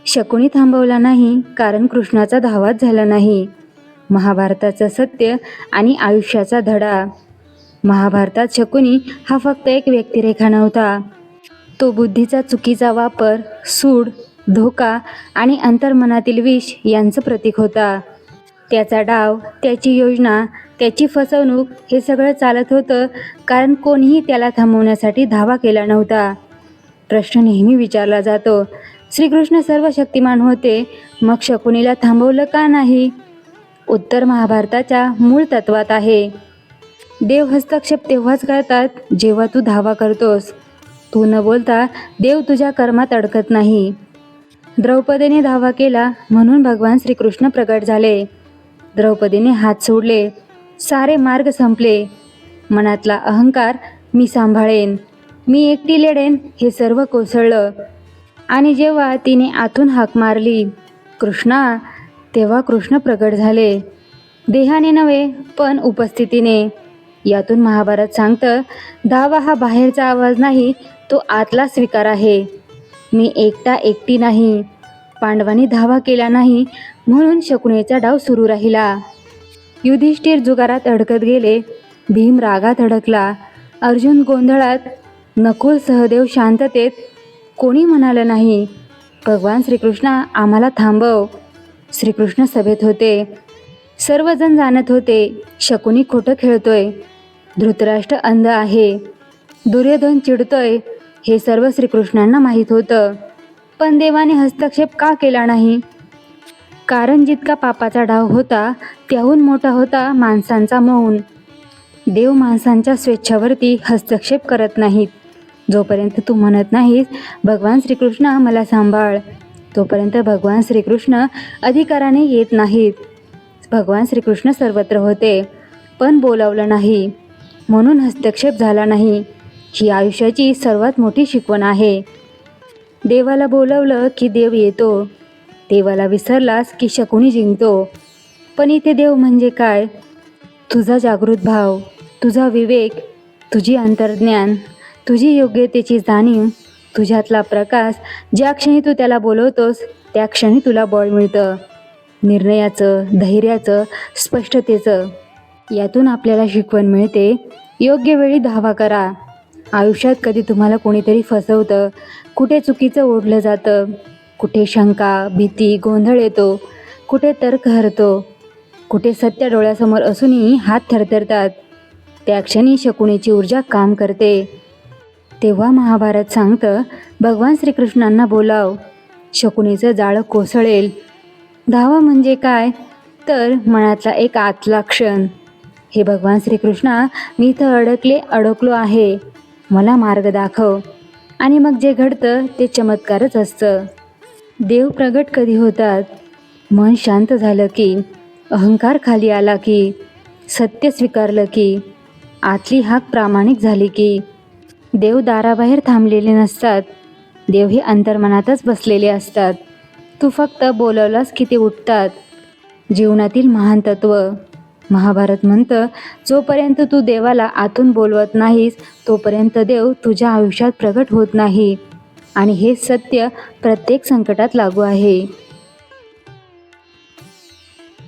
शकुनी थांबवला नाही कारण कृष्णाचा धावाच झाला नाही. महाभारताचं सत्य आणि आयुष्याचा धडा. महाभारतात शकुनी हा फक्त एक व्यक्तिरेखा नव्हता. तो बुद्धीचा चुकीचा वापर, सूड, धोका आणि अंतर्मनातील विष यांचं प्रतीक होता. त्याचा डाव, त्याची योजना, त्याची फसवणूक हे सगळं चालत होतं कारण कोणीही त्याला थांबवण्यासाठी धावा केला नव्हता. प्रश्न नेहमी विचारला जातो, श्रीकृष्ण सर्व शक्तिमान होते, मग शकुनीला थांबवलं का नाही? उत्तर महाभारताच्या मूळ तत्वात आहे. देव हस्तक्षेप तेव्हाच करतात जेव्हा तू धावा करतोस. तू न बोलता देव तुझ्या कर्मात अडकत नाही. द्रौपदीने धावा केला म्हणून भगवान श्रीकृष्ण प्रगट झाले. द्रौपदीने हात सोडले, सारे मार्ग संपले. मनातला अहंकार, मी सांभाळेन, मी एकटी लढेन, हे सर्व कोसळलं. आणि जेव्हा तिने आतून हाक मारली, कृष्णा, तेव्हा कृष्ण प्रगट झाले. देहाने नव्हे पण उपस्थितीने. यातून महाभारत सांगतं, धावा हा बाहेरचा आवाज नाही, तो आतला स्वीकार आहे. मी एकटा एकटी नाही. पांडवांनी धावा केला नाही म्हणून शकुनीचा डाव सुरू राहिला. युधिष्ठिर जुगारात अडकत गेले, भीम रागात अडकला, अर्जुन गोंधळात, नकुल सहदेव शांततेत. कोणी म्हणालं नाही, भगवान श्रीकृष्णा आम्हाला थांबव. श्रीकृष्ण सभेत होते. सर्वजण जाणत होते, शकुनी खोटं खेळतोय, धृतराष्ट्र अंध आहे, दुर्योधन चिडतोय, हे सर्व श्रीकृष्णांना माहीत होतं. पण देवाने हस्तक्षेप का केला नाही? कारण जितका पापाचा डाव होता त्याहून मोठा होता माणसांचा मौन. देव माणसांच्या स्वेच्छावरती हस्तक्षेप करत नाहीत. जोपर्यंत तू म्हणत नाहीस, भगवान श्रीकृष्ण मला सांभाळ, तोपर्यंत भगवान श्रीकृष्ण अधिकाराने येत नाहीत. भगवान श्रीकृष्ण सर्वत्र होते पण बोलावलं नाही म्हणून हस्तक्षेप झाला नाही. ही आयुष्याची सर्वात मोठी शिकवण आहे. देवाला बोलवलं की देव येतो, देवाला विसरलास की शकुनी जिंकतो. पण इथे देव म्हणजे काय? तुझा जागृत भाव, तुझा विवेक, तुझी अंतर्ज्ञान, तुझी योग्यतेची जाणीव, तुझ्यातला प्रकाश. ज्या क्षणी तू त्याला बोलवतोस त्या क्षणी तुला बळ मिळतं, निर्णयाचं, धैर्याचं, स्पष्टतेचं. यातून आपल्याला शिकवण मिळते, योग्य वेळी धावा करा. आयुष्यात कधी तुम्हाला कोणीतरी फसवतं, कुठे चुकीचं ओढलं जातं, कुठे शंका, भीती, गोंधळ येतो, कुठे तर्क हरतो, कुठे सत्य डोळ्यासमोर असूनही हात थरथरतात. त्या क्षणी शकुनीची ऊर्जा काम करते. तेव्हा महाभारत सांगतं, भगवान श्रीकृष्णांना बोलाव, शकुनीचं जाळं कोसळेल. धावा म्हणजे काय? तर मनातला एक आतला क्षण, हे भगवान श्रीकृष्णा, मी इथं अडकलो आहे, मला मार्ग दाखव. आणि मग जे घडतं ते चमत्कारच असतं. देव प्रगट कधी होतात? मन शांत झालं की, अहंकार खाली आला की, सत्य स्वीकारलं की, आतली हाक प्रामाणिक झाली की. देव दाराबाहेर थांबलेले नसतात, देव हे अंतर्मनातच बसलेले असतात. तू फक्त बोलवलास की ते उठतात. जीवनातील महान तत्व. महाभारत म्हणतं, जोपर्यंत तू देवाला आतून बोलवत नाहीस तोपर्यंत देव तुझ्या आयुष्यात प्रगट होत नाही. आणि हे सत्य प्रत्येक संकटात लागू आहे.